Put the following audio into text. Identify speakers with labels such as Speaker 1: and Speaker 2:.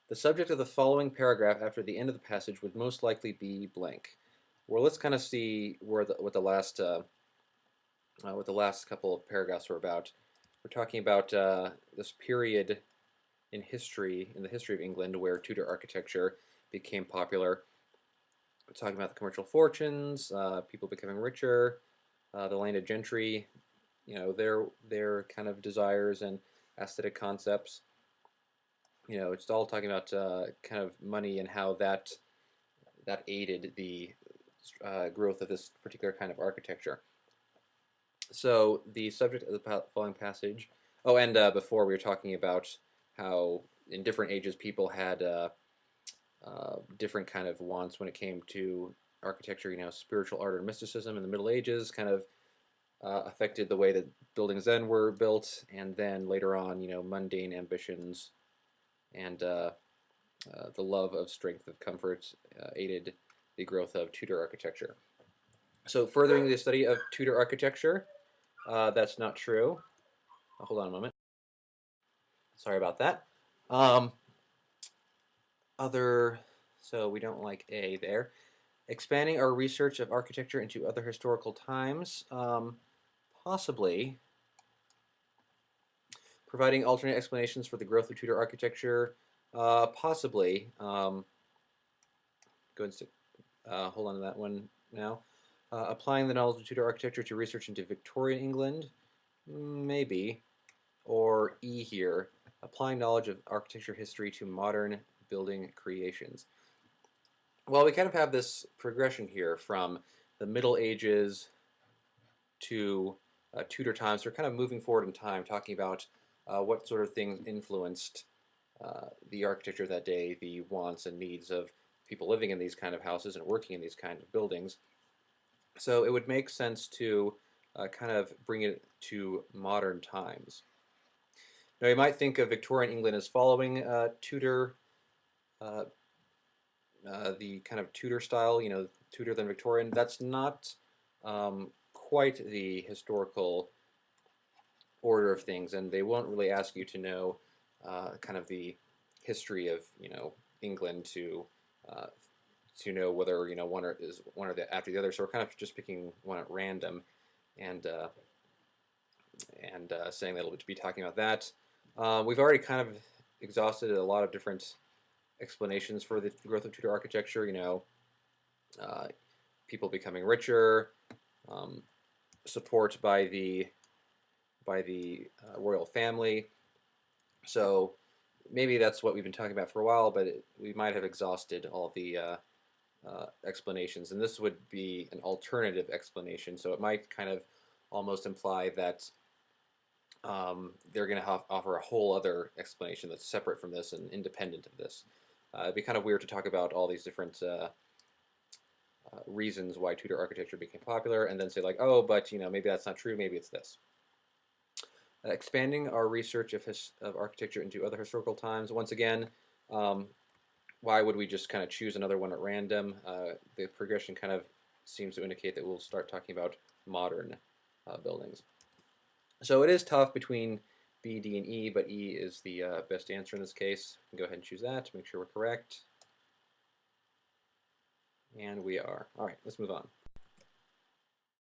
Speaker 1: The subject of the following paragraph after the end of the passage would most likely be blank. Well, let's kind of see where what the last couple of paragraphs were about. We're talking about this period in history, in the history of England, where Tudor architecture became popular. We're talking about the commercial fortunes, people becoming richer, the landed gentry, their kind of desires and aesthetic concepts. It's all talking about kind of money and how that aided the growth of this particular kind of architecture. So the subject of the following passage. Oh, and before we were talking about how in different ages people had different kind of wants when it came to architecture. Spiritual art or mysticism in the Middle Ages kind of affected the way that buildings then were built, and then later on, mundane ambitions and the love of strength of comfort aided the growth of Tudor architecture. So furthering the study of Tudor architecture, that's not true. Hold on a moment. Sorry about that. Um, so we don't like A there. Expanding our research of architecture into other historical times, possibly. Providing alternate explanations for the growth of Tudor architecture, possibly. Go ahead and hold on to that one now. Applying the knowledge of Tudor architecture to research into Victorian England, maybe. Or E here, applying knowledge of architecture history to modern building creations. Well, we kind of have this progression here from the Middle Ages to Tudor times. We're kind of moving forward in time, talking about what sort of things influenced the architecture of that day, the wants and needs of people living in these kind of houses and working in these kind of buildings. So it would make sense to kind of bring it to modern times. Now, you might think of Victorian England as following Tudor, uh, the kind of Tudor style, Tudor then Victorian. That's not quite the historical order of things, and they won't really ask you to know kind of the history of England uh, to know whether is one or the after the other. So we're kind of just picking one at random, and saying that it'll be talking about that. We've already kind of exhausted a lot of different explanations for the growth of Tudor architecture. Uh, people becoming richer, um, support by the royal family. So maybe that's what we've been talking about for a while, but we might have exhausted all the explanations, and this would be an alternative explanation. So it might kind of almost imply that they're going to offer a whole other explanation that's separate from this and independent of this. It'd be kind of weird to talk about all these different reasons why Tudor architecture became popular, and then say like, oh, but maybe that's not true. Maybe it's this. Expanding our research of architecture into other historical times. Once again, why would we just kind of choose another one at random? The progression kind of seems to indicate that we'll start talking about modern buildings. So it is tough between B, D, and E, but E is the best answer in this case. We can go ahead and choose that to make sure we're correct. And we are. All right, let's move on.